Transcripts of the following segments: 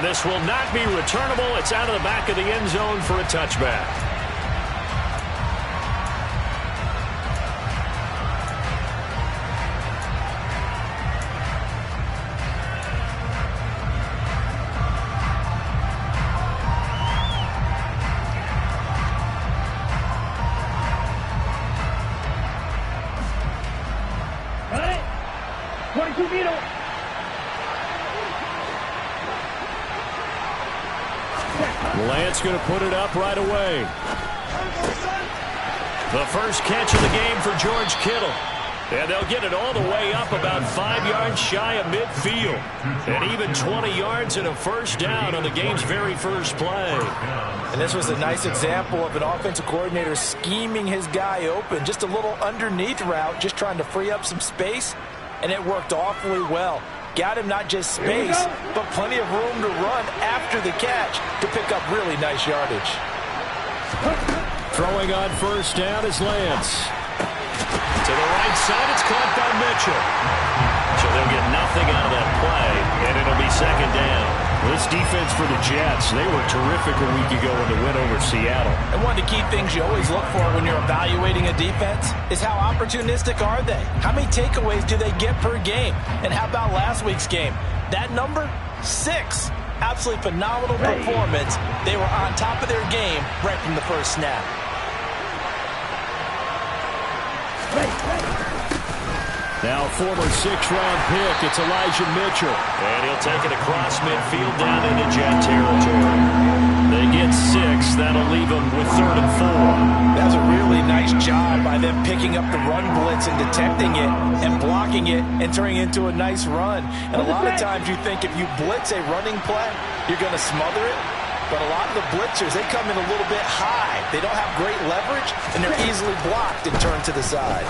And this will not be returnable. It's out of the back of the end zone for a touchback. Lance going to put it up right away. The first catch of the game for George Kittle. And they'll get it all the way up about 5 yards shy of midfield. And even 20 yards and a first down on the game's very first play. And this was a nice example of an offensive coordinator scheming his guy open. Just a little underneath route, just trying to free up some space. And it worked awfully well. Got him not just space, but plenty of room to run after the catch to pick up really nice yardage. Throwing on first down is Lance. To the right side, it's caught by Mitchell. So they'll get nothing out of that play, and it'll be second down. This defense for the Jets, they were terrific a week ago in the win over Seattle. And one of the key things you always look for when you're evaluating a defense is how opportunistic are they? How many takeaways do they get per game? And how about last week's game? That number, 6. Absolutely phenomenal performance. They were on top of their game right from the first snap. Now former 6th-round pick, it's Elijah Mitchell. And he'll take it across midfield down into Jet territory. They get 6. That'll leave them with 3rd and 4. That's a really nice job by them picking up the run blitz and detecting it and blocking it and turning it into a nice run. And a lot of times you think if you blitz a running play, you're going to smother it. But a lot of the blitzers, they come in a little bit high. They don't have great leverage, and they're easily blocked and turned to the side.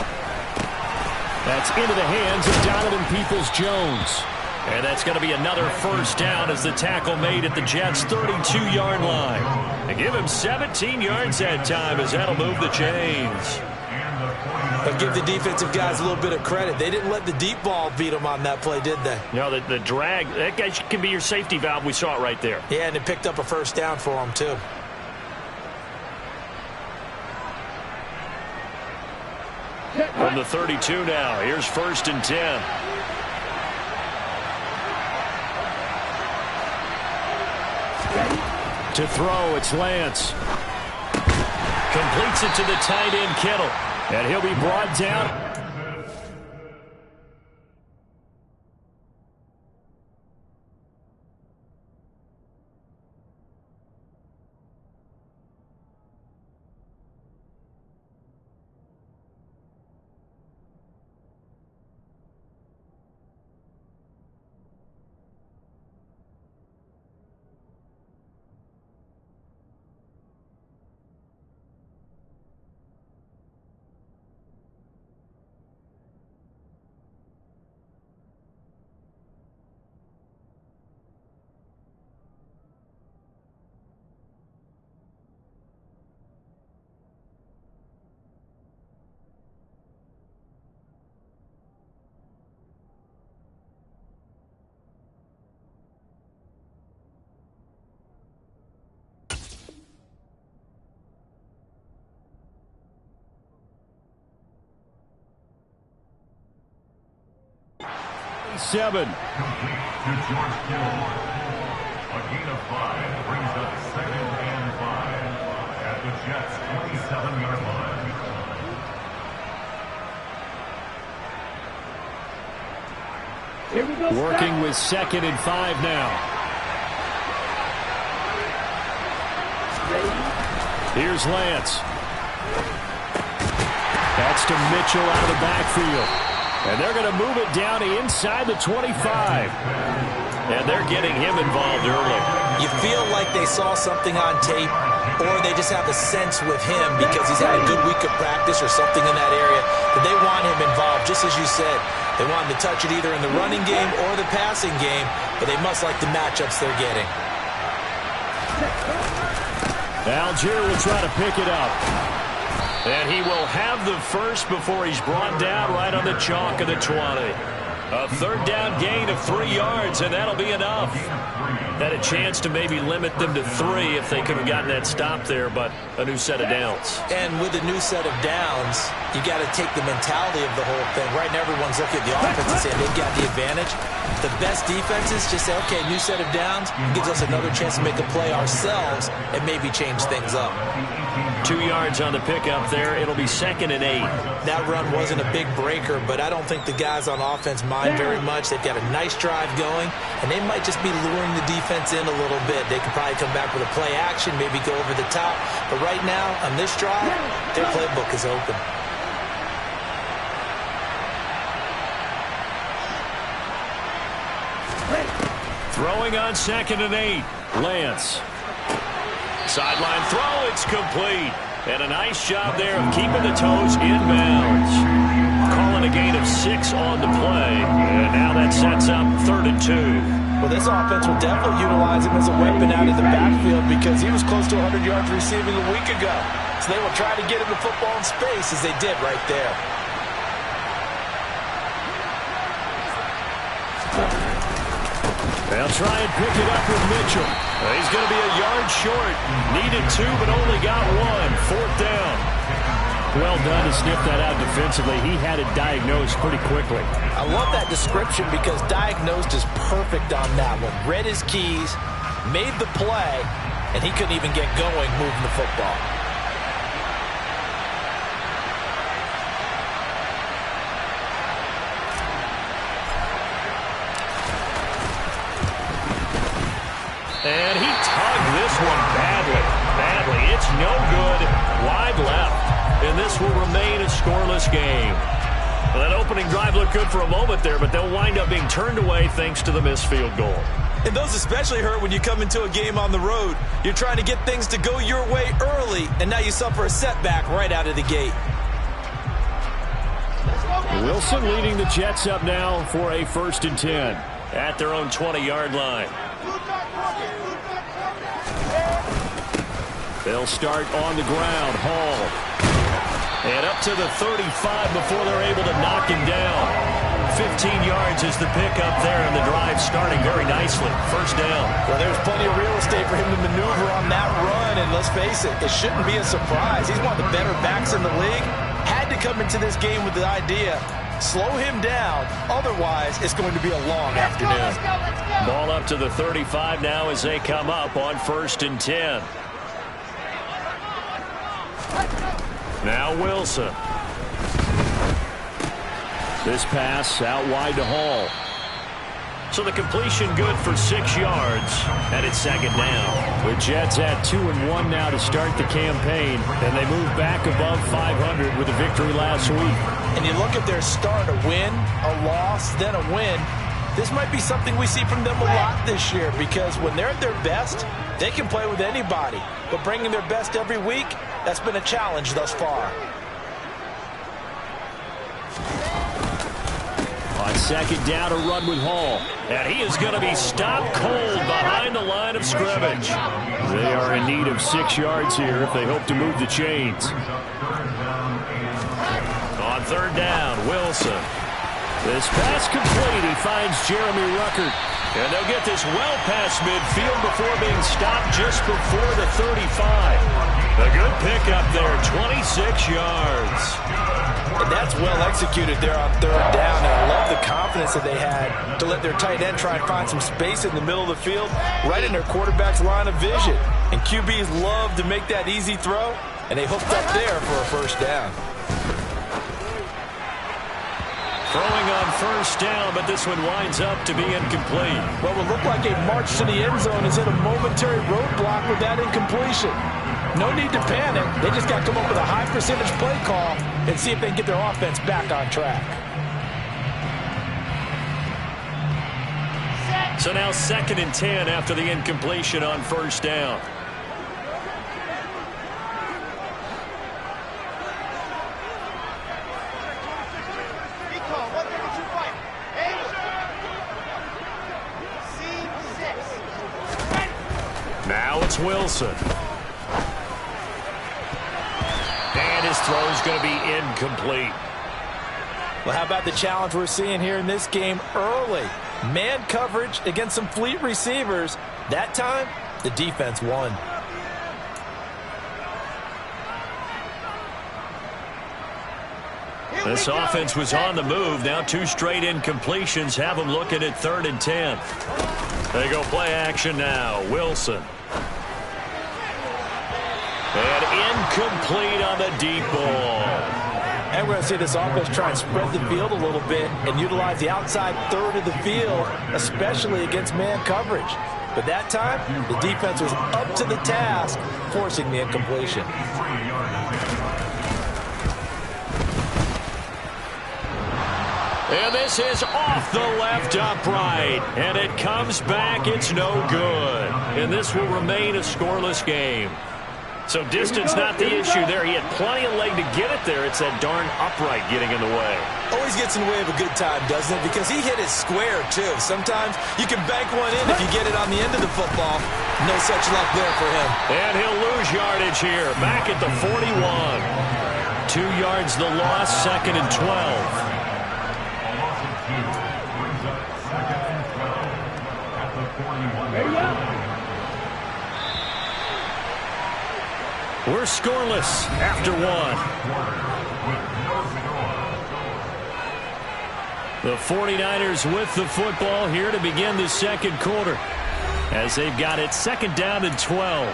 That's into the hands of Donovan Peoples-Jones. And that's going to be another first down as the tackle made at the Jets' 32-yard line. And give him 17 yards that time as that'll move the chains. But give the defensive guys a little bit of credit. They didn't let the deep ball beat them on that play, did they? No, the drag, that guy can be your safety valve. We saw it right there. Yeah, and it picked up a first down for them, too. From the 32 now, here's 1st and 10. To throw, it's Lance. Completes it to the tight end, Kittle. And he'll be brought down. Seven. To George Kittle. A gain of 5 brings up 2nd and 5 at the Jets' 27-yard line. Here we go. Working with 2nd and 5 now. Here's Lance. That's to Mitchell out of the backfield. And they're going to move it down inside the 25. And they're getting him involved early. You feel like they saw something on tape, or they just have a sense with him because he's had a good week of practice or something in that area that they want him involved. Just as you said, they want him to touch it either in the running game or the passing game, but they must like the matchups they're getting. Algier will try to pick it up. And he will have the first before he's brought down right on the chalk of the 20. A third down gain of 3 yards, and that'll be enough. Had a chance to maybe limit them to 3 if they could have gotten that stop there, but a new set of downs. And with a new set of downs, you got to take the mentality of the whole thing. Right now, everyone's looking at the offense and saying they've got the advantage. The best defenses just say, okay, new set of downs, gives us another chance to make a play ourselves and maybe change things up. 2 yards on the pickup there. It'll be 2nd and 8. That run wasn't a big breaker, but I don't think the guys on offense mind very much. They've got a nice drive going, and they might just be luring the defense in a little bit. They could probably come back with a play action, maybe go over the top. But right now, on this drive, their playbook is open. Throwing on 2nd and 8. Lance. Sideline throw, it's complete. And a nice job there of keeping the toes inbounds. Calling a gain of 6 on the play. And now that sets up 3rd and 2. Well, this offense will definitely utilize him as a weapon out of the backfield because he was close to 100 yards receiving a week ago. So they will try to get him the football in space as they did right there. They'll try and pick it up with Mitchell. He's going to be a yard short. Needed 2, but only got 1. 4th down. Well done to sniff that out defensively. He had it diagnosed pretty quickly. I love that description because diagnosed is perfect on that one. Read his keys, made the play, and he couldn't even get going moving the football. And he tugged this one badly. It's no good. Wide left. And this will remain a scoreless game. Well, that opening drive looked good for a moment there, but they'll wind up being turned away thanks to the missed field goal. And those especially hurt when you come into a game on the road. You're trying to get things to go your way early, and now you suffer a setback right out of the gate. Wilson leading the Jets up now for a 1st and 10 at their own 20-yard line. They'll start on the ground. Hall. And up to the 35 before they're able to knock him down. 15 yards is the pickup there, and the drive starting very nicely. 1st down. Well, there's plenty of real estate for him to maneuver on that run, and let's face it, it shouldn't be a surprise. He's one of the better backs in the league. Had to come into this game with the idea, slow him down, otherwise it's going to be a long afternoon. Ball up to the 35 now as they come up on 1st and 10. Now Wilson. This pass out wide to Hall. So the completion good for 6 yards, and it's 2nd down. The Jets at 2-1 now to start the campaign, and they move back above 500 with a victory last week. And you look at their start, a win, a loss, then a win. This might be something we see from them a lot this year because when they're at their best, they can play with anybody. But bringing their best every week, that's been a challenge thus far. On 2nd down, a run with Hall. And he is going to be stopped cold behind the line of scrimmage. They are in need of 6 yards here if they hope to move the chains. On 3rd down, Wilson. This pass complete. He finds Jeremy Ruckert. And they'll get this well past midfield before being stopped just before the 35. A good pickup there, 26 yards. And that's well executed there on 3rd down. And I love the confidence that they had to let their tight end try and find some space in the middle of the field, right in their quarterback's line of vision. And QBs love to make that easy throw, and they hooked up there for a 1st down. Throwing on 1st down, but this one winds up to be incomplete. What would look like a march to the end zone is at a momentary roadblock with that incompletion. No need to panic. They just got to come up with a high percentage play call and see if they can get their offense back on track. So now 2nd and 10 after the incompletion on 1st down. Now it's Wilson. And his throw is going to be incomplete. Well, how about the challenge we're seeing here in this game early? Man coverage against some fleet receivers. That time, the defense won. This offense was on the move. Now 2 straight incompletions have them looking at 3rd and 10. They go play action now. Wilson. And incomplete on the deep ball. And we're going to see this offense try and spread the field a little bit and utilize the outside third of the field, especially against man coverage. But that time, the defense was up to the task, forcing the incompletion. And this is off the left upright. And it comes back. It's no good. And this will remain a scoreless game. So distance not the issue there. He had plenty of leg to get it there. It's that darn upright getting in the way. Always gets in the way of a good time, doesn't it? Because he hit it square, too. Sometimes you can bank one in if you get it on the end of the football. No such luck there for him. And he'll lose yardage here. Back at the 41. 2 yards the loss, 2nd and 12. We're scoreless after 1. The 49ers with the football here to begin the 2nd quarter as they've got it 2nd down and 12.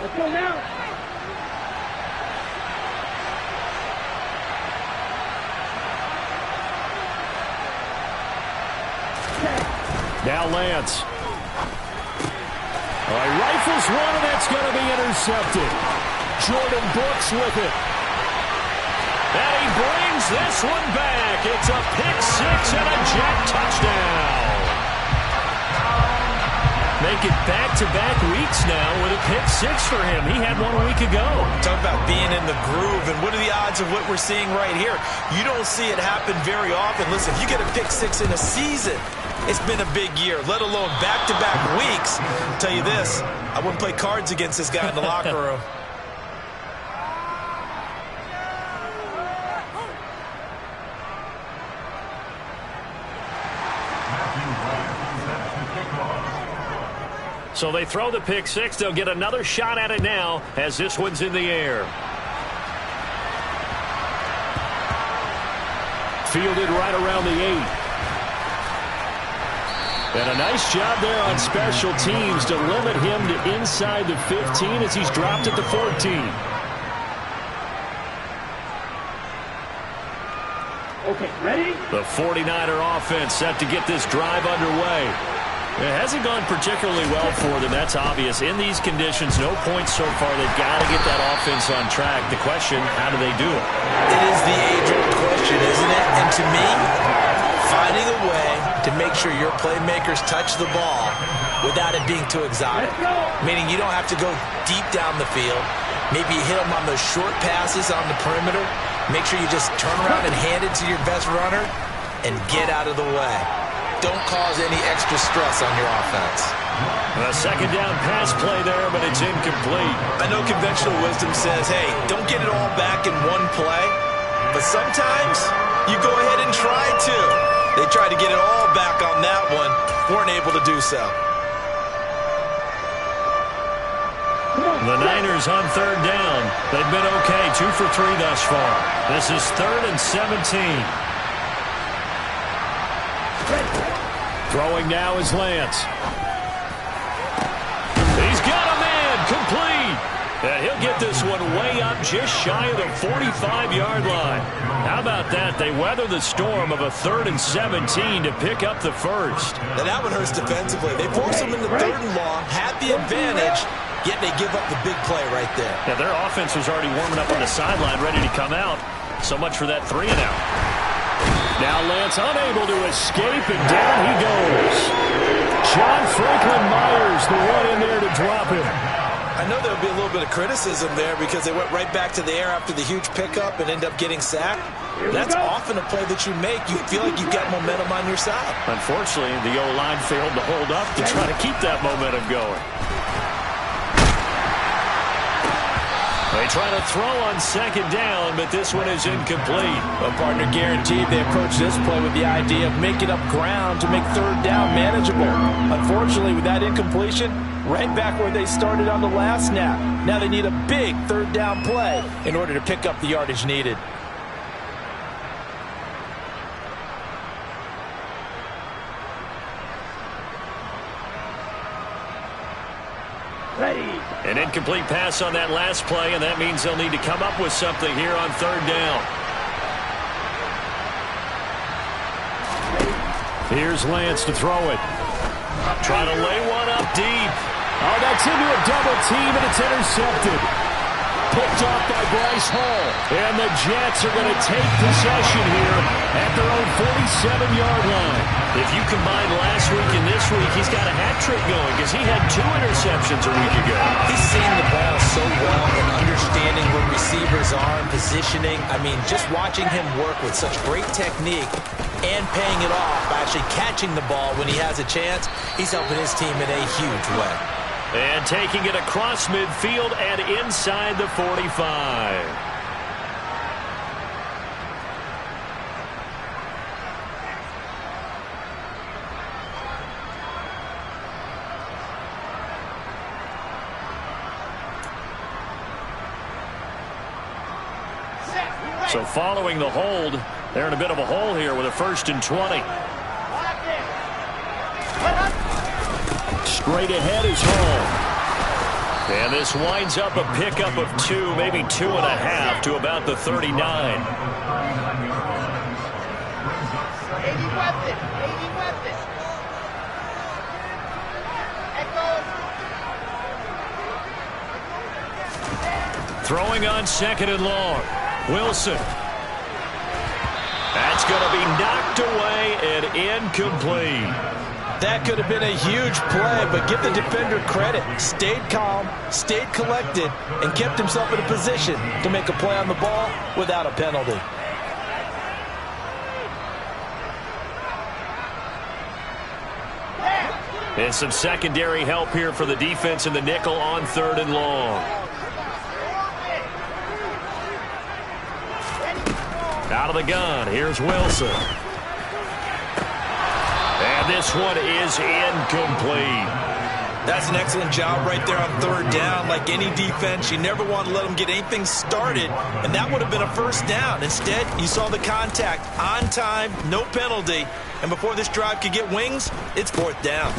Let's go now. Now Lance. Rifles one, and that's going to be intercepted. Jordan Brooks with it. And he brings this one back. It's a pick 6 and a Jet touchdown. Make it back-to-back weeks now with a pick 6 for him. He had one a week ago. Talk about being in the groove, and what are the odds of what we're seeing right here? You don't see it happen very often. Listen, if you get a pick 6 in a season, it's been a big year, let alone back-to-back weeks. I'll tell you this, I wouldn't play cards against this guy in the locker room. So they throw the pick 6. They'll get another shot at it now as this one's in the air. Fielded right around the 8. And a nice job there on special teams to limit him to inside the 15 as he's dropped at the 14. Okay, ready? The 49er offense set to get this drive underway. It hasn't gone particularly well for them, that's obvious. In these conditions, no points so far. They've got to get that offense on track. The question, how do they do it? It is the age-old question, isn't it? And to me, finding a way to make sure your playmakers touch the ball without it being too exotic. Meaning you don't have to go deep down the field. Maybe you hit them on those short passes on the perimeter. Make sure you just turn around and hand it to your best runner and get out of the way. Don't cause any extra stress on your offense. A 2nd down pass play there, but it's incomplete. I know conventional wisdom says, hey, don't get it all back in one play. But sometimes you go ahead and try to. They tried to get it all back on that one. Weren't able to do so. The Niners on 3rd down. They've been okay, 2 for 3 thus far. This is 3rd and 17. Throwing now is Lance. He's got a man, complete. And he'll get this one way up just shy of the 45-yard line. How about that? They weather the storm of a 3rd and 17 to pick up the first. Now that one hurts defensively. They force them into 3rd and long, had the advantage, yet they give up the big play right there. Yeah, their offense was already warming up on the sideline, ready to come out. So much for that 3 and out. Now Lance unable to escape, and down he goes. John Franklin Myers, the one in there to drop him. I know there'll be a little bit of criticism there because they went right back to the air after the huge pickup and end up getting sacked. That's often a play that you make. You feel like you've got momentum on your side. Unfortunately, the O-line failed to hold up to try to keep that momentum going. They try to throw on second down, but this one is incomplete. Well, partner, guaranteed they approach this play with the idea of making up ground to make third down manageable. Unfortunately, with that incompletion, right back where they started on the last snap. Now they need a big third down play in order to pick up the yardage needed. Ready. An incomplete pass on that last play, and that means they'll need to come up with something here on third down. Here's Lance to throw it. Try to lay one up deep. Oh, that's into a double team, and it's intercepted. Picked off by Bryce Hall. And the Jets are going to take possession here at their own 47-yard line. If you combine last week and this week, he's got a hat trick going because he had 2 interceptions a week ago. He's seeing the ball so well and understanding where receivers are and positioning. I mean, just watching him work with such great technique and paying it off by actually catching the ball when he has a chance, he's helping his team in a huge way. And taking it across midfield and inside the 45. So following the hold, they're in a bit of a hole here with a 1st and 20. Straight ahead is Hall. And this winds up a pickup of 2, maybe 2.5 to about the 39. Throwing on 2nd and long. Wilson. That's going to be knocked away and incomplete. That could have been a huge play, but give the defender credit. Stayed calm, stayed collected, and kept himself in a position to make a play on the ball without a penalty. And some secondary help here for the defense in the nickel on 3rd and long. Out of the gun, here's Wilson. And this one is incomplete. That's an excellent job right there on 3rd down. Like any defense, you never want to let them get anything started, and that would have been a 1st down. Instead, you saw the contact on time, no penalty, and before this drive could get wings, it's 4th down.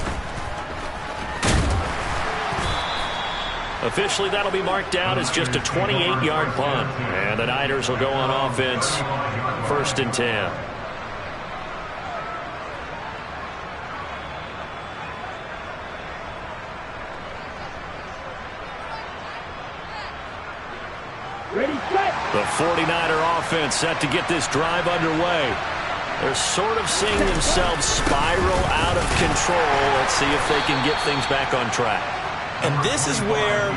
Officially, that'll be marked down as just a 28-yard punt. And the Niners will go on offense, 1st and 10. Ready, set. The 49er offense set to get this drive underway. They're sort of seeing themselves spiral out of control. Let's see if they can get things back on track. And this is where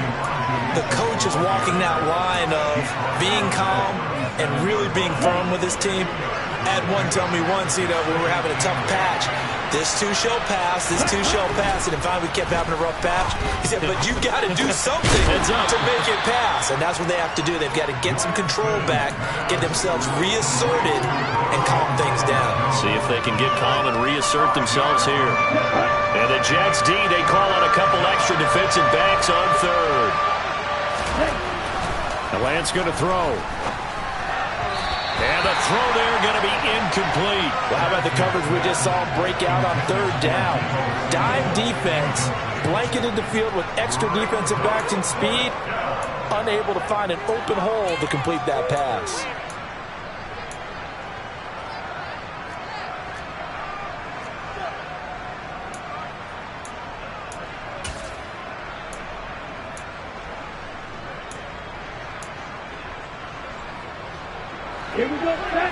the coach is walking that line of being calm and really being firm with his team. I had one tell me once, when we were having a tough patch, this too shall pass, this too shall pass, and finally we kept having a rough patch. He said, but you got to do something to make it pass, and that's what they have to do. They've got to get some control back, get themselves reasserted, and calm things down. See if they can get calm and reassert themselves here. And the Jets D, they call on a couple extra defensive backs on 3rd. The Lance going to throw. And the throw there going to be incomplete. Well, how about the coverage we just saw break out on 3rd down? Dime defense, blanketed the field with extra defensive backs and speed, unable to find an open hole to complete that pass. Here we go, set.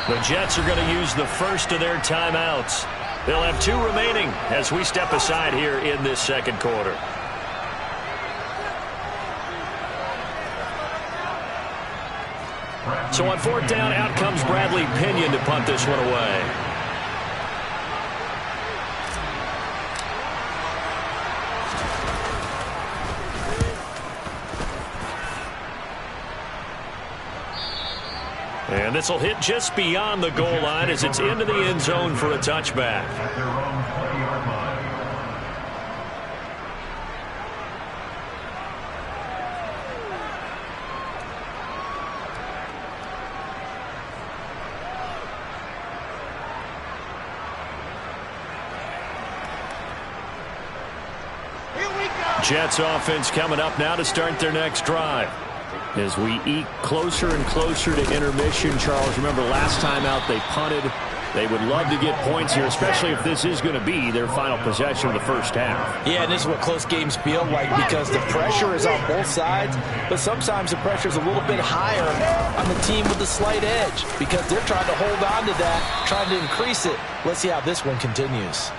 The Jets are going to use the first of their timeouts. They'll have 2 remaining as we step aside here in this second quarter. So on 4th down, out comes Bradley Pinion to punt this one away. And this will hit just beyond the goal line as it's into the end zone for a touchback. At their own 20-yard line. Jets offense coming up now to start their next drive. As we eke closer and closer to intermission, Charles, remember last time out they punted. They would love to get points here, especially if this is going to be their final possession of the first half. Yeah, and this is what close games feel like because the pressure is on both sides, but sometimes the pressure is a little bit higher on the team with the slight edge because they're trying to hold on to that, trying to increase it. Let's see how this one continues.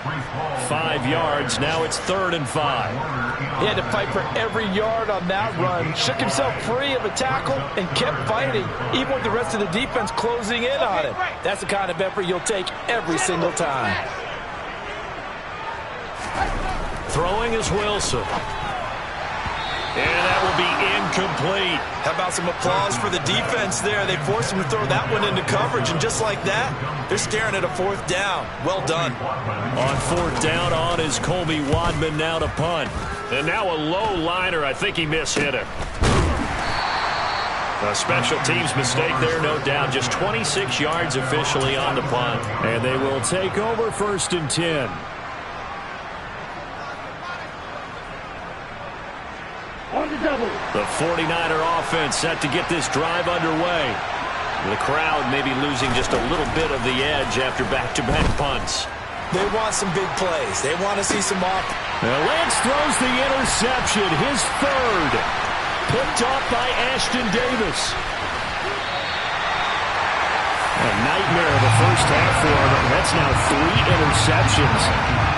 5 yards. Now it's 3rd and 5. He had to fight for every yard on that run. Shook himself free of a tackle and kept fighting, even with the rest of the defense closing in on him. That's the kind of effort you'll take every single time. Throwing is Wilson. And that will be incomplete. How about some applause for the defense there? They forced him to throw that one into coverage, and just like that, they're staring at a 4th down. Well done. On 4th down, on is Colby Wadman now to punt. And now a low liner. I think he mishit it. A special teams mistake there, no doubt. Just 26 yards officially on the punt. And they will take over 1st and 10. On the double. The 49er offense set to get this drive underway. The crowd maybe losing just a little bit of the edge after back-to-back punts. They want some big plays. They want to see some off. Now Lance throws the interception, his 3rd. Picked off by Ashton Davis. A nightmare of the first half for him. That's now 3 interceptions.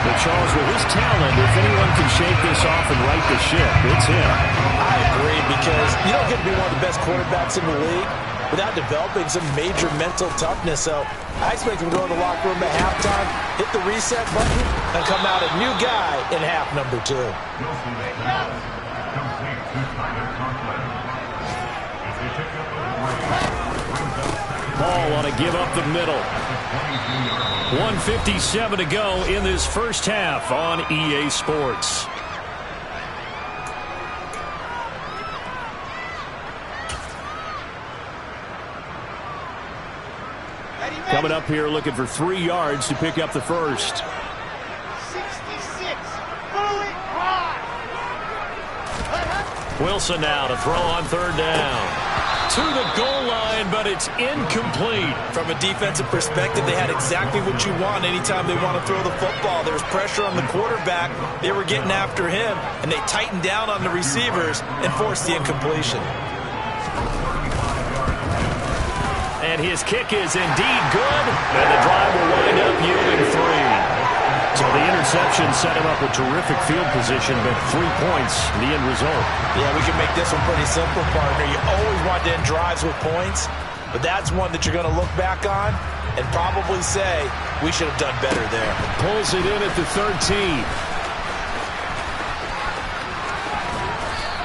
But Charles, with his talent, if anyone can shake this off and right the ship, it's him. I agree, because you don't get to be one of the best quarterbacks in the league without developing some major mental toughness. So I expect him to go to the locker room at halftime, hit the reset button, and come out a new guy in half number 2. Ball on a give up the middle. 1:57 to go in this first half on EA Sports. Coming up here looking for 3 yards to pick up the first. 66. Fully high. Wilson now to throw on 3rd down. To the goal line, but it's incomplete. From a defensive perspective, they had exactly what you want anytime they want to throw the football. There was pressure on the quarterback. They were getting after him, and they tightened down on the receivers and forced the incompletion. And his kick is indeed good, and the drive will wind up yielding 3. So the interception set him up with terrific field position, but 3 points, the end result. Yeah, we can make this one pretty simple, partner. You always want to end drives with points, but that's one that you're going to look back on and probably say, we should have done better there. Pulls it in at the 13.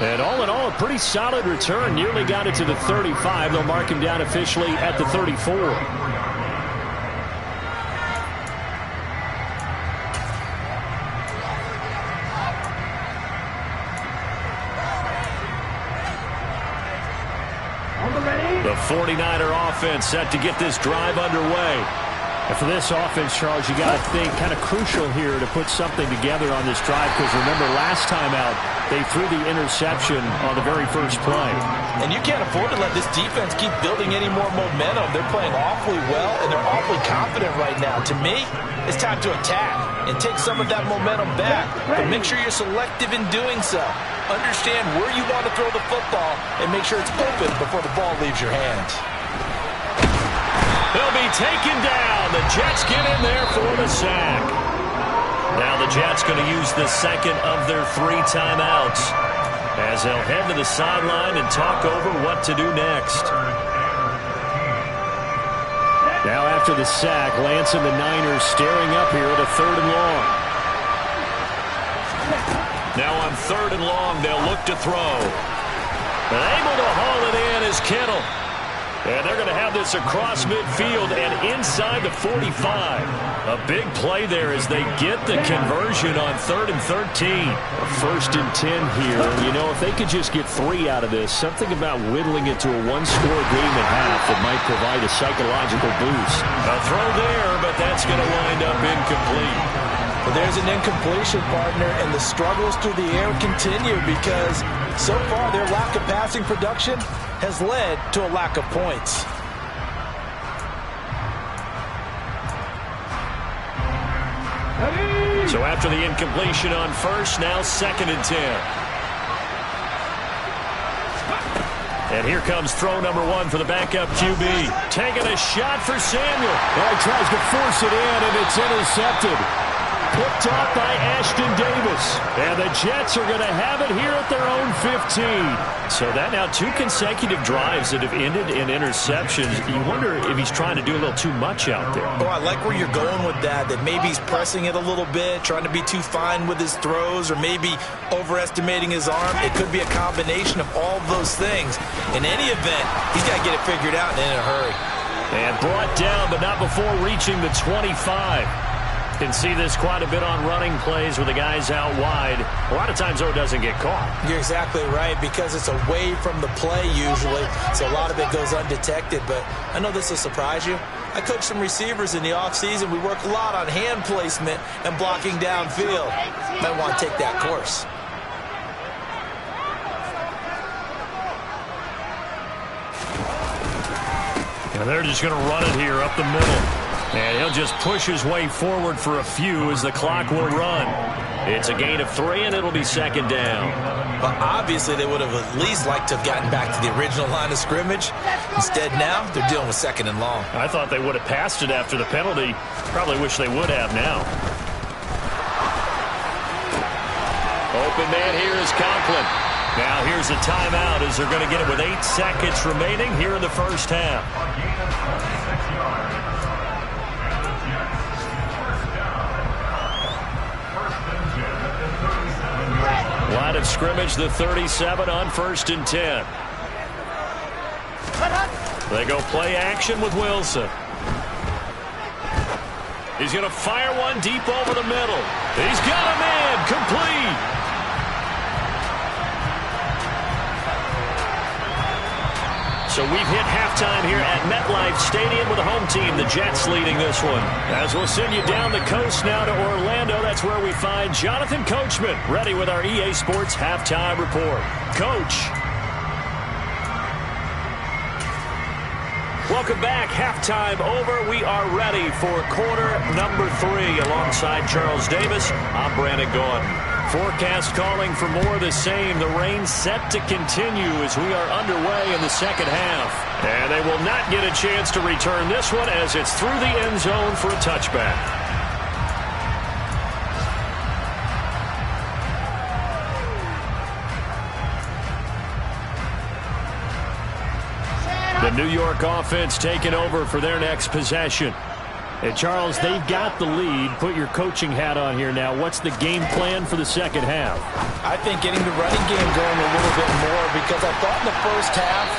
And all in all, a pretty solid return. Nearly got it to the 35. They'll mark him down officially at the 34. The 49er offense set to get this drive underway. And for this offense, Charles, you got to think kind of crucial here to put something together on this drive, because remember last time out, they threw the interception on the very first play. And you can't afford to let this defense keep building any more momentum. They're playing awfully well, and they're awfully confident right now. To me, it's time to attack and take some of that momentum back, but make sure you're selective in doing so. Understand where you want to throw the football and make sure it's open before the ball leaves your hands. He'll be taken down. The Jets get in there for the sack. Now the Jets going to use the second of their 3 timeouts as they'll head to the sideline and talk over what to do next. Now after the sack, Lance and the Niners staring up here at a 3rd and long. Now on 3rd and long, they'll look to throw. But able to haul it in is Kittle. And they're going to have this across midfield and inside the 45. A big play there as they get the conversion on 3rd and 13. 1st and 10 here. You know, if they could just get 3 out of this, something about whittling it to a 1-score game at half that might provide a psychological boost. A throw there, but that's going to wind up incomplete. Well, there's an incompletion, partner, and the struggles through the air continue because so far their lack of passing production has led to a lack of points. So after the incompletion on 1st, now 2nd and 10. And here comes throw number 1 for the backup QB. Taking a shot for Samuel. Well, he tries to force it in, and it's intercepted. Picked off by Ashton Davis. And the Jets are going to have it here at their own 15. So that now 2 consecutive drives that have ended in interceptions. You wonder if he's trying to do a little too much out there. Oh, I like where you're going with that maybe he's pressing it a little bit, trying to be too fine with his throws, or maybe overestimating his arm. It could be a combination of all those things. In any event, he's got to get it figured out and in a hurry. And brought down, but not before reaching the 25. Can see this quite a bit on running plays where the guy's out wide. A lot of times, though, it doesn't get caught. You're exactly right, because it's away from the play usually, so a lot of it goes undetected. But I know this will surprise you. I coach some receivers in the offseason. We work a lot on hand placement and blocking downfield. Might want to take that course. And they're just going to run it here up the middle. And he'll just push his way forward for a few as the clock will run. It's a gain of 3, and it'll be 2nd down. But obviously, they would have at least liked to have gotten back to the original line of scrimmage. Instead, now, they're dealing with 2nd and long. I thought they would have passed it after the penalty. Probably wish they would have now. Open man here is Conklin. Now here's a timeout as they're going to get it with 8 seconds remaining here in the 1st half. Line of scrimmage, the 37 on 1st and 10. They go play action with Wilson. He's going to fire one deep over the middle. He's got a man complete. So we've hit halftime here at MetLife Stadium with the home team, the Jets, leading this one. As we'll send you down the coast now to Orlando, that's where we find Jonathan Coachman, ready with our EA Sports Halftime Report. Coach. Welcome back. Halftime over. We are ready for quarter number 3. Alongside Charles Davis, I'm Brandon Gordon. Forecast calling for more of the same. The rain set to continue as we are underway in the 2nd half. And they will not get a chance to return this one as it's through the end zone for a touchback. The New York offense taking over for their next possession. And, Charles, they've got the lead. Put your coaching hat on here now. What's the game plan for the 2nd half? I think getting the running game going a little bit more, because I thought in the 1st half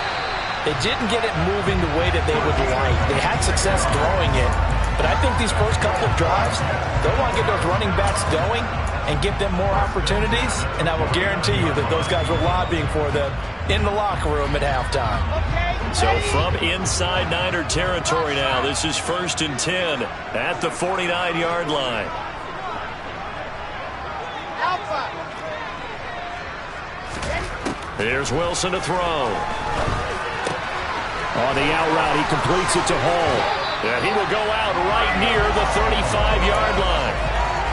they didn't get it moving the way that they would like. They had success throwing it, but I think these first couple of drives, they'll want to get those running backs going and give them more opportunities, and I will guarantee you that those guys were lobbying for them in the locker room at halftime. So from inside Niner territory now, this is 1st and 10 at the 49-yard line. Here's Wilson to throw. On the out route, he completes it to Hall. And he will go out right near the 35-yard line.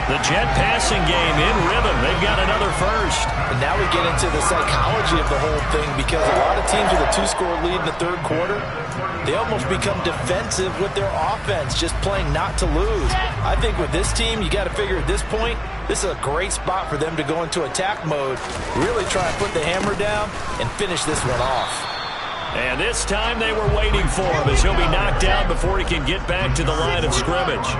The Jet passing game in rhythm. They've got another first. And now we get into the psychology of the whole thing, because a lot of teams with a 2-score lead in the third quarter, they almost become defensive with their offense, just playing not to lose. I think with this team, you got to figure at this point, this is a great spot for them to go into attack mode, really try and put the hammer down and finish this one off. And this time they were waiting for him, as he'll be knocked out before he can get back to the line of scrimmage.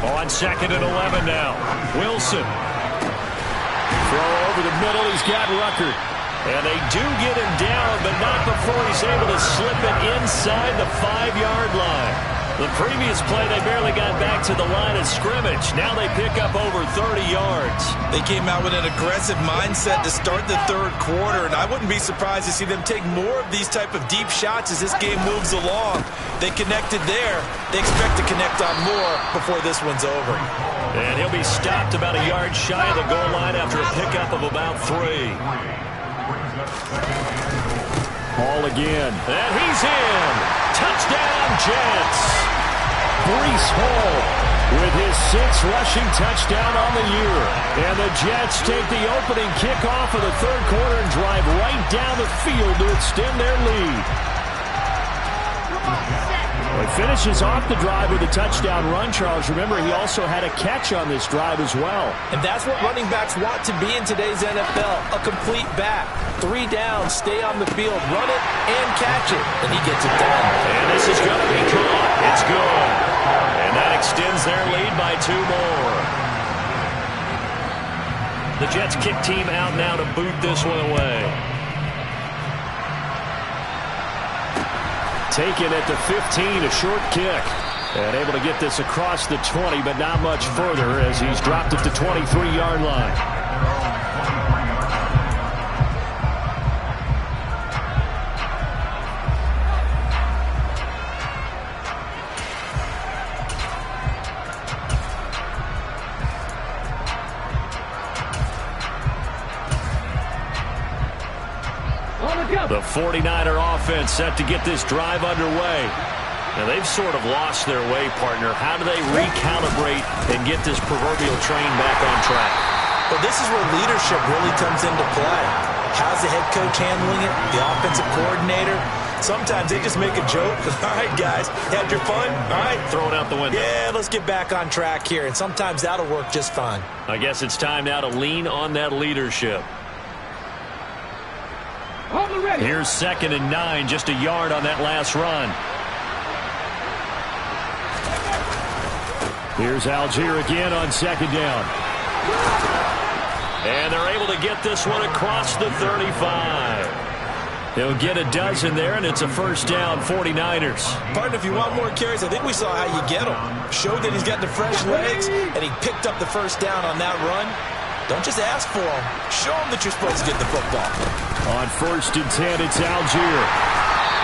On 2nd and 11 now. Wilson. Throw over the middle. He's got Ruckert. And they do get him down, but not before he's able to slip it inside the 5-yard line. The previous play, they barely got back to the line of scrimmage. Now they pick up over 30 yards. They came out with an aggressive mindset to start the third quarter, and I wouldn't be surprised to see them take more of these type of deep shots as this game moves along. They connected there. They expect to connect on more before this one's over. And he'll be stopped about a yard shy of the goal line after a pickup of about 3. Ball again. And he's in. Touchdown, Jets. Breece Hall with his 6th rushing touchdown on the year. And the Jets take the opening kickoff of the third quarter and drive right down the field to extend their lead. Well, he finishes off the drive with a touchdown run, Charles. Remember, he also had a catch on this drive as well. And that's what running backs want to be in today's NFL, a complete back. 3 down, stay on the field, run it, and catch it. And he gets it done. And this is going to be caught. It's good. And that extends their lead by 2 more. The Jets kick team out now to boot this one away. Taken at the 15, a short kick. And able to get this across the 20, but not much further as he's dropped it to 23-yard line. The 49er offense set to get this drive underway. Now, they've sort of lost their way, partner. How do they recalibrate and get this proverbial train back on track? Well, this is where leadership really comes into play. How's the head coach handling it? The offensive coordinator? Sometimes they just make a joke. All right, guys, had your fun? All right. Throw it out the window. Yeah, let's get back on track here. And sometimes that'll work just fine. I guess it's time now to lean on that leadership. Here's 2nd and 9, just a yard on that last run. Here's Algier again on 2nd down. And they're able to get this one across the 35. They'll get a dozen there, and it's a first down, 49ers. Partner, if you want more carries, I think we saw how you get him. Showed that he's got the fresh legs, and he picked up the first down on that run. Don't just ask for him. Show him that you're supposed to get the football. On 1st and 10, it's Algier.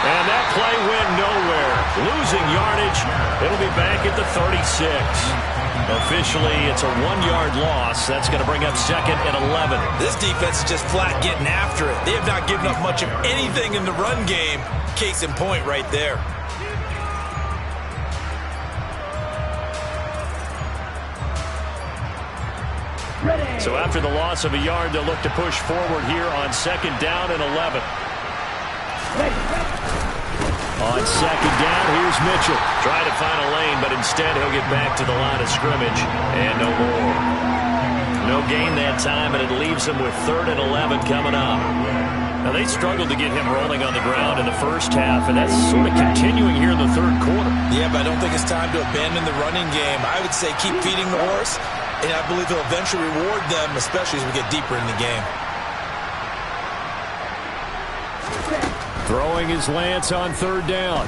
And that play went nowhere. Losing yardage. It'll be back at the 36. Officially, it's a 1-yard loss. That's going to bring up 2nd and 11. This defense is just flat getting after it. They have not given up much of anything in the run game. Case in point right there. So after the loss of a yard, they'll look to push forward here on 2nd down and 11. On 2nd down, here's Mitchell. Trying to find a lane, but instead he'll get back to the line of scrimmage. And no more. No gain that time, and it leaves him with 3rd and 11 coming up. Now, they struggled to get him rolling on the ground in the first half, and that's sort of continuing here in the third quarter. Yeah, but I don't think it's time to abandon the running game. I would say keep feeding the horse, and I believe he'll eventually reward them, especially as we get deeper in the game. Throwing his Lance on 3rd down.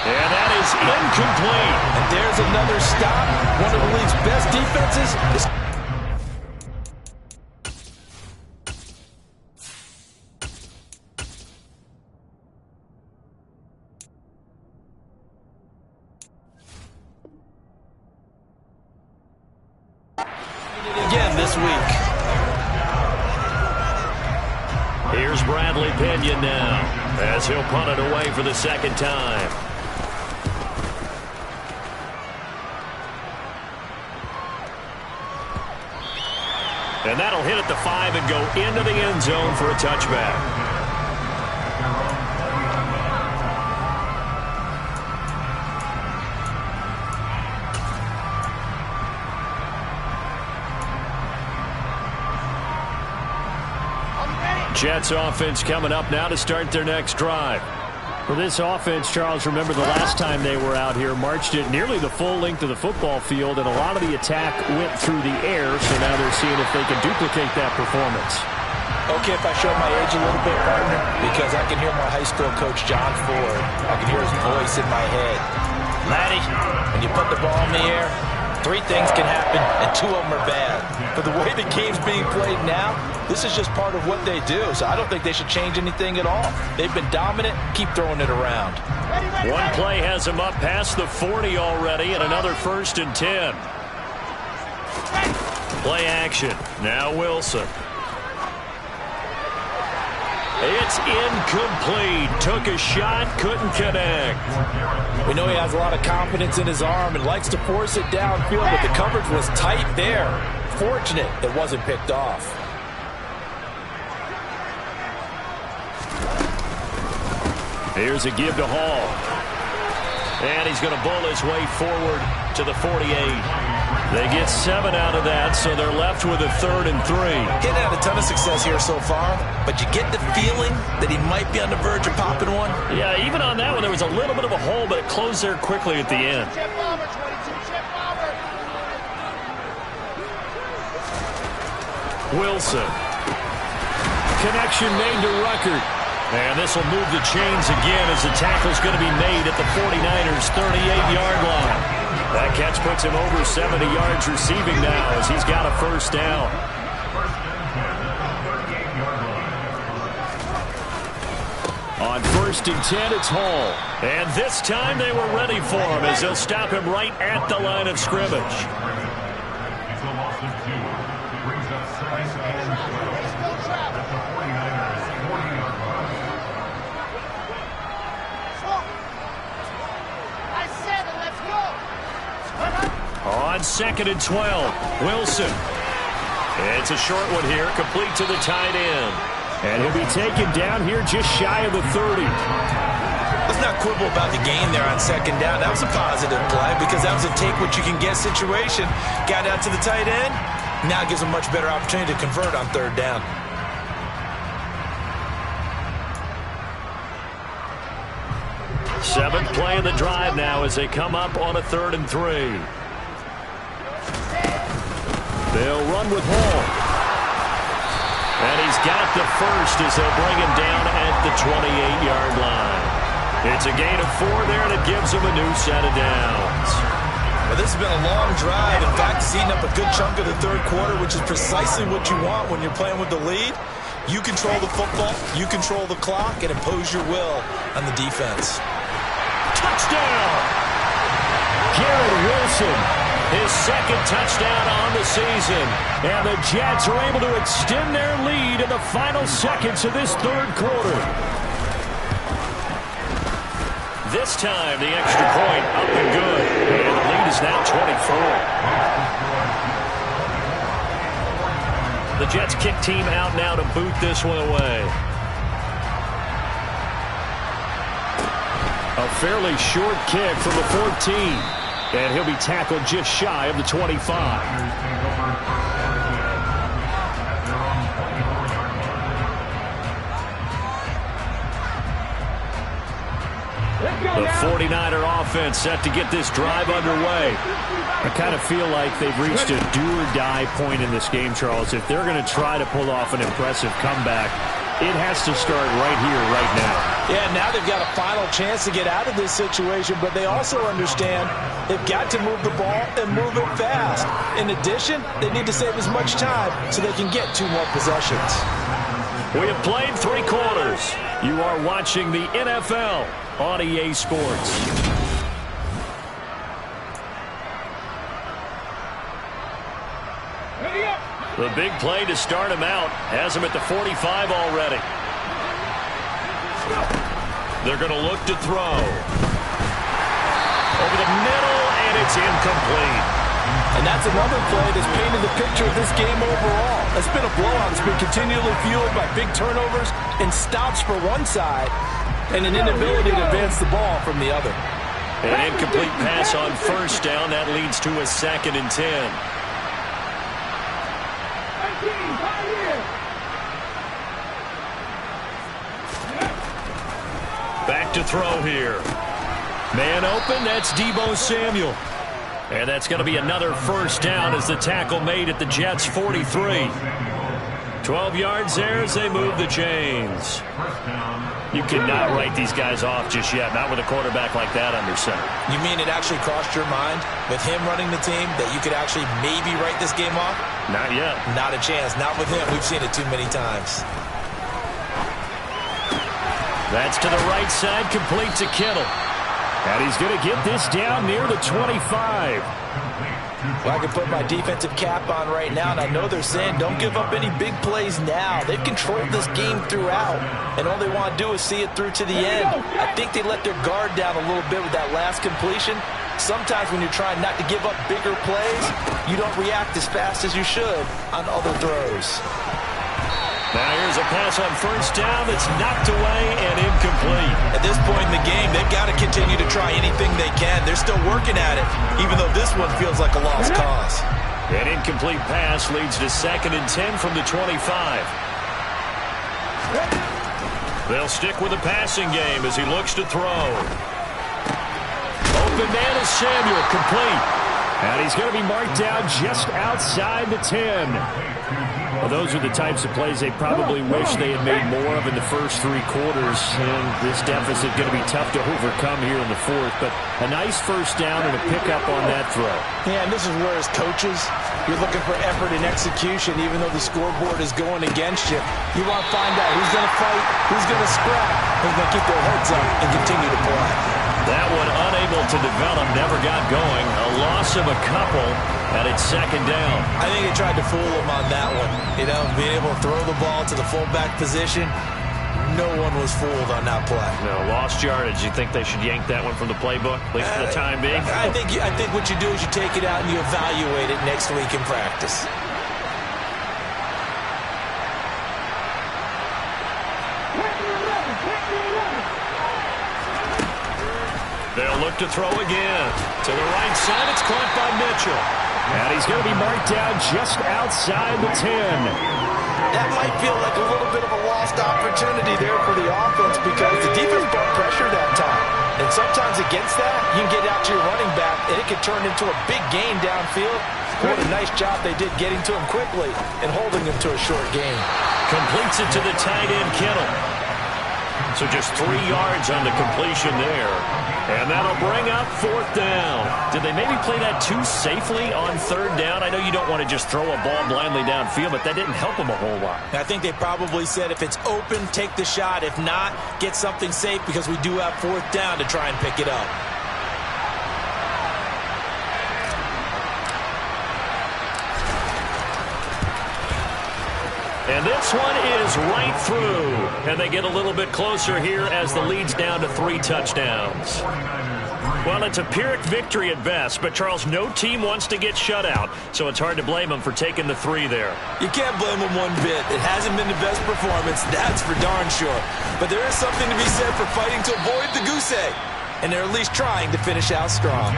And that is incomplete. And there's another stop. One of the league's best defenses. Again this week. Here's Bradley Pinion now, as he'll punt it away for the 2nd time. And that'll hit at the 5 and go into the end zone for a touchback. Jets offense coming up now to start their next drive. For this offense, Charles, remember the last time they were out here, marched it nearly the full length of the football field, and a lot of the attack went through the air, so now they're seeing if they can duplicate that performance. Okay, if I show my age a little bit, partner, because I can hear my high school coach, John Ford. I can hear his voice in my head. Laddie, when you put the ball in the air, 3 things can happen, and 2 of them are bad. But the way the game's being played now, this is just part of what they do, so I don't think they should change anything at all. They've been dominant. Keep throwing it around. One play has them up past the 40 already, and another 1st and 10. Play action. Now Wilson. It's incomplete. Took a shot, couldn't connect. We know he has a lot of confidence in his arm and likes to force it downfield, but the coverage was tight there. Fortunate it wasn't picked off. Here's a give to Hall. And he's going to bull his way forward to the 48. They get 7 out of that, so they're left with a 3rd and 3. Getting had a ton of success here so far, but you get the feeling that he might be on the verge of popping one. Yeah, even on that one, there was a little bit of a hole, but it closed there quickly at the end. Wilson. Connection made to Ruckert. And this will move the chains again as the tackle's going to be made at the 49ers' 38-yard line. That catch puts him over 70 yards receiving now as he's got a 1st down. On 1st and 10, it's Hall. And this time they were ready for him as they'll stop him right at the line of scrimmage. It's a loss of 2. Brings up 2nd and 12 at the 49ers' 40-yard line. On 2nd and 12, Wilson. It's a short one here, complete to the tight end. And he'll be taken down here just shy of the 30. Let's not quibble about the gain there on 2nd down. That was a positive play because that was a take-what-you-can-get situation. Got out to the tight end. Now it gives him a much better opportunity to convert on 3rd down. Seventh play of the drive now as they come up on a 3rd and 3. They'll run with Hall. And he's got the 1st as they'll bring him down at the 28-yard line. It's a gain of 4 there, and it gives him a new set of downs. Well, this has been a long drive. In fact, it's eaten up a good chunk of the 3rd quarter, which is precisely what you want when you're playing with the lead. You control the football, you control the clock, and impose your will on the defense. Touchdown! Garrett Wilson, his 2nd touchdown on the season. And the Jets are able to extend their lead in the final seconds of this 3rd quarter. This time, the extra point up and good. And the lead is now 24. The Jets kick team out now to boot this one away. A fairly short kick from the 14. And he'll be tackled just shy of the 25. The 49er offense set to get this drive underway. I kind of feel like they've reached a do-or-die point in this game, Charles. If they're going to try to pull off an impressive comeback, it has to start right here, right now. Yeah, now they've got a final chance to get out of this situation, but they also understand they've got to move the ball and move it fast. In addition, they need to save as much time so they can get 2 more possessions. We have played 3 quarters. You are watching the NFL on EA Sports. The big play to start him out has him at the 45 already. They're going to look to throw. Over the middle, and it's incomplete. And that's another play that's painted the picture of this game overall. It's been a blowout. It's been continually fueled by big turnovers and stops for one side and an inability to advance the ball from the other. An incomplete pass on first down. That leads to a 2nd and 10. Back to throw here. Man open, that's Deebo Samuel. And that's going to be another first down as the tackle made at the Jets' 43. 12 yards there as they move the chains. You cannot write these guys off just yet, not with a quarterback like that under center. You mean it actually crossed your mind with him running the team that you could actually maybe write this game off? Not yet. Not a chance. Not with him. We've seen it too many times. That's to the right side, complete to Kittle. And he's going to get this down near the 25. Well, I can put my defensive cap on right now, and I know they're saying don't give up any big plays now. They've controlled this game throughout, and all they want to do is see it through to the end. I think they let their guard down a little bit with that last completion. Sometimes when you're trying not to give up bigger plays, you don't react as fast as you should on other throws. Now here's a pass on first down that's knocked away and incomplete. At this point in the game, they've got to continue to try anything they can. They're still working at it, even though this one feels like a lost cause. An incomplete pass leads to 2nd and 10 from the 25. They'll stick with the passing game as he looks to throw. Open man is Samuel, complete. And he's going to be marked down just outside the 10. Well, those are the types of plays they probably wish they had made more of in the first 3 quarters. And this deficit going to be tough to overcome here in the 4th. But a nice first down and a pickup on that throw. Yeah, and this is where as coaches, you're looking for effort and execution, even though the scoreboard is going against you. You want to find out who's going to fight, who's going to scrap, who's going to keep their heads up and continue to play. That one unable to develop, never got going. A loss of a couple, and it's 2nd down. I think they tried to fool him on that one. You know, being able to throw the ball to the fullback position, no one was fooled on that play. No, lost yardage. You think they should yank that one from the playbook, at least for the time being? I think what you do is you take it out and you evaluate it next week in practice. They'll look to throw again. To the right side, it's caught by Mitchell. And he's going to be marked down just outside the 10. That might feel like a little bit of a lost opportunity there for the offense because the defense brought pressure that time. And sometimes against that, you can get out to your running back, and it can turn into a big gain downfield. What a nice job they did getting to him quickly and holding him to a short gain. Completes it to the tight end, Kittle. So just 3 yards on the completion there. And that'll bring up 4th down. Did they maybe play that too safely on 3rd down? I know you don't want to just throw a ball blindly downfield, but that didn't help them a whole lot. I think they probably said if it's open, take the shot. If not, get something safe because we do have 4th down to try and pick it up. And this one is right through. And they get a little bit closer here as the lead's down to 3 touchdowns. Well, it's a Pyrrhic victory at best, but Charles, no team wants to get shut out, so it's hard to blame them for taking the 3 there. You can't blame them one bit. It hasn't been the best performance, that's for darn sure. But there is something to be said for fighting to avoid the goose egg. And they're at least trying to finish out strong.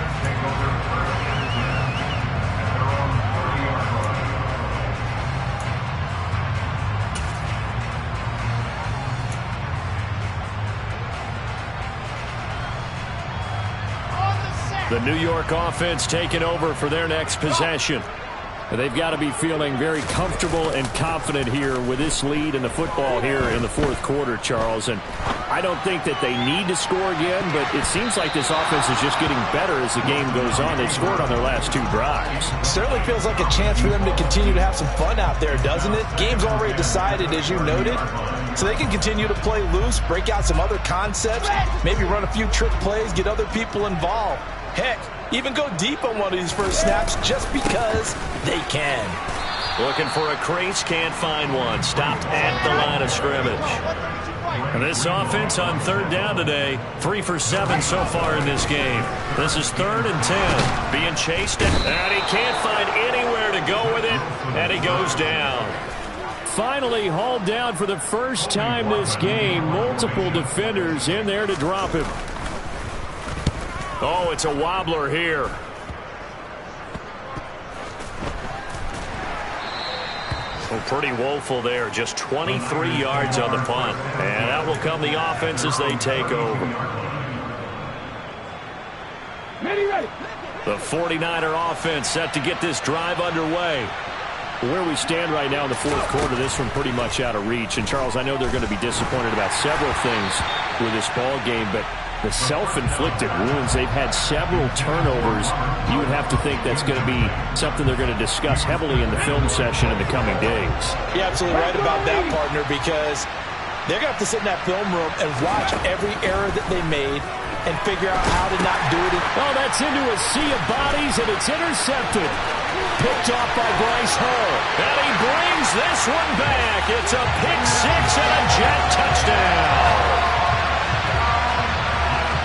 The New York offense taking over for their next possession. They've got to be feeling very comfortable and confident here with this lead in the football here in the 4th quarter, Charles. And I don't think that they need to score again, but it seems like this offense is just getting better as the game goes on. They've scored on their last 2 drives. Certainly feels like a chance for them to continue to have some fun out there, doesn't it? Game's already decided, as you noted. So they can continue to play loose, break out some other concepts, maybe run a few trick plays, get other people involved. Heck, even go deep on one of these first snaps just because they can. Looking for a crease, can't find one. Stopped at the line of scrimmage. And this offense on third down today, 3 for 7 so far in this game. This is 3rd and 10. Being chased, and he can't find anywhere to go with it, and he goes down. Finally hauled down for the first time this game. Multiple defenders in there to drop him. Oh, it's a wobbler here. Well, pretty woeful there. Just 23 yards on the punt. And that will come the offense as they take over. The 49er offense set to get this drive underway. Where we stand right now in the fourth quarter, this one pretty much out of reach. And, Charles, I know they're going to be disappointed about several things with this ball game, but the self-inflicted wounds, they've had several turnovers. You would have to think that's going to be something they're going to discuss heavily in the film session in the coming days. You're absolutely right about that, partner, because they're going to have to sit in that film room and watch every error that they made and figure out how to not do it. Oh, that's into a sea of bodies, and it's intercepted. Picked off by Bryce Hull. And he brings this one back. It's a pick six and a Jet touchdown.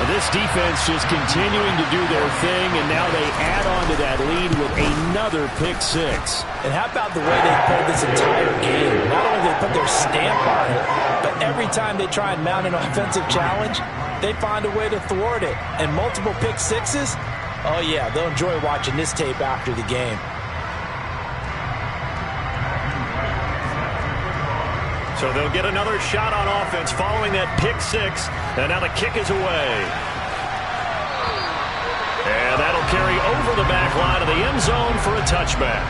This defense just continuing to do their thing, and now they add on to that lead with another pick six. And how about the way they played this entire game? Not only did they put their stamp on it, but every time they try and mount an offensive challenge, they find a way to thwart it. And multiple pick sixes, oh yeah, they'll enjoy watching this tape after the game. So they'll get another shot on offense following that pick six. And now the kick is away. And that'll carry over the back line of the end zone for a touchback.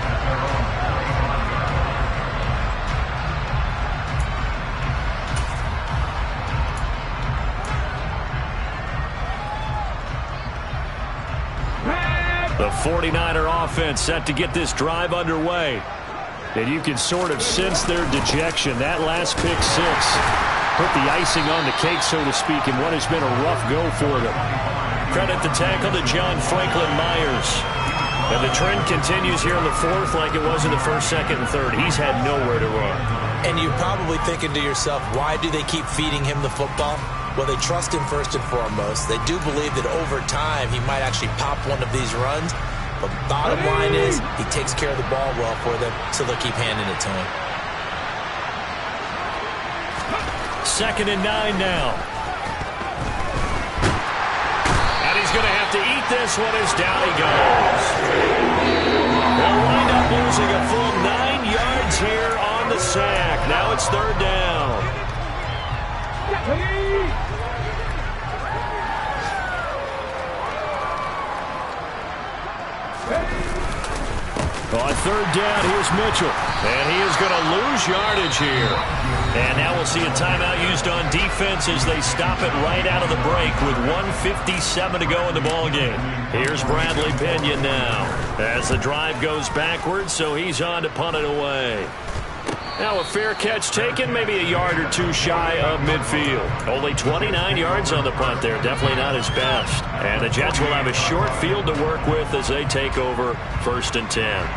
The 49er offense set to get this drive underway. And you can sort of sense their dejection. That last pick six put the icing on the cake, so to speak, in what has been a rough go for them. Credit the tackle to John Franklin Myers. And the trend continues here in the fourth like it was in the first, second, and third. He's had nowhere to run. And you're probably thinking to yourself, why do they keep feeding him the football? Well, they trust him first and foremost. They do believe that over time he might actually pop one of these runs. But the bottom line is he takes care of the ball well for them, so they'll keep handing it to him. 2nd and 9 now. And he's going to have to eat this one as down he goes. They'll wind up losing a full 9 yards here on the sack. Now it's 3rd down. On 3rd down, here's Mitchell. And he is going to lose yardage here. And now we'll see a timeout used on defense as they stop it right out of the break with 1:57 to go in the ballgame. Here's Bradley Pinion now as the drive goes backwards, so he's on to punt it away. Now a fair catch taken, maybe a yard or two shy of midfield. Only 29 yards on the punt there, definitely not his best. And the Jets will have a short field to work with as they take over 1st and 10.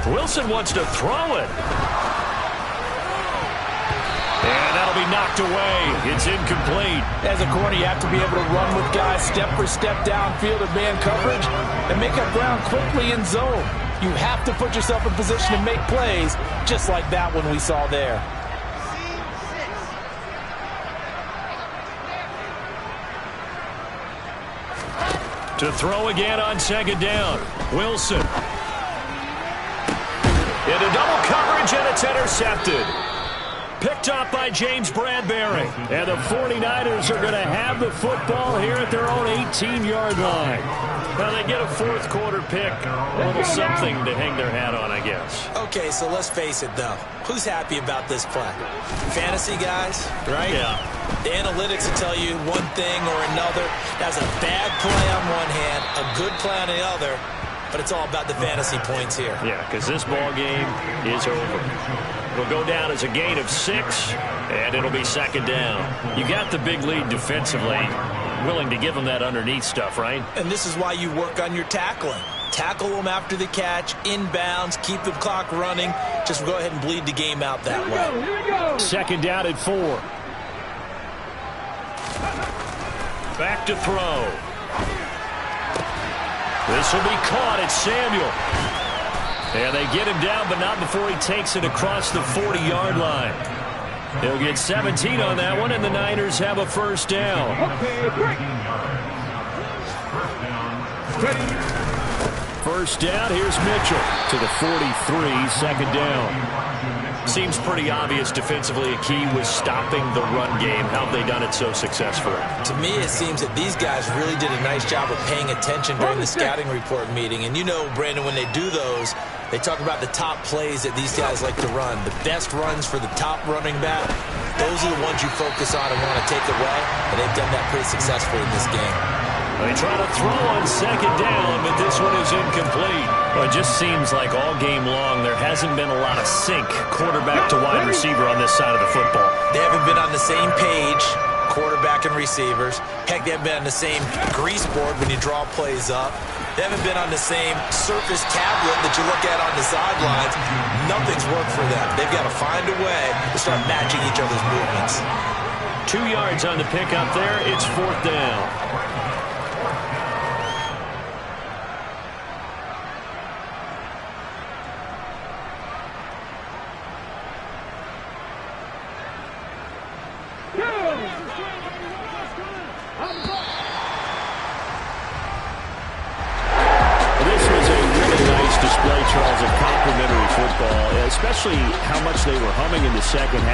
Wilson wants to throw it. And that'll be knocked away. It's incomplete. As a corner, you have to be able to run with guys step for step downfield of man coverage and make up ground quickly in zone. You have to put yourself in position to make plays, just like that one we saw there. To throw again on 2nd down. Wilson. Into double coverage, and it's intercepted. Picked up by James Bradbury. And the 49ers are going to have the football here at their own 18-yard line. Well, they get a fourth quarter pick. A little something to hang their hat on, I guess. Okay, so let's face it, though. Who's happy about this play? Fantasy guys, right? Yeah. The analytics will tell you one thing or another. That's a bad play on one hand, a good play on the other. but it's all about the fantasy points here. Yeah, because this ball game is over. It'll go down as a gain of 6, and it'll be second down. You got the big lead defensively. Willing to give them that underneath stuff, right? And this is why you work on your tackling. Tackle them after the catch, inbounds, keep the clock running. Just go ahead and bleed the game out that way. Second down at 4. Back to throw. This will be caught. It's Samuel. And they get him down, but not before he takes it across the 40-yard line. He'll get 17 on that one, and the Niners have a first down. First down, here's Mitchell to the 43, second down. Seems pretty obvious defensively a key was stopping the run game. How have they done it so successfully? To me, it seems that these guys really did a nice job of paying attention during the scouting report meeting. And you know, Brandon, when they do those, they talk about the top plays that these guys like to run. The best runs for the top running back, those are the ones you focus on and want to take away. And they've done that pretty successfully in this game. They try to throw on second down, but this one is incomplete. Well, it just seems like all game long there hasn't been a lot of sync quarterback to wide receiver on this side of the football. They haven't been on the same page, quarterback and receivers. Heck, they haven't been on the same grease board when you draw plays up. They haven't been on the same surface tablet that you look at on the sidelines. Nothing's worked for them. They've got to find a way to start matching each other's movements. 2 yards on the pickup there. It's fourth down. Charles, of complimentary football, especially how much they were humming in the second half.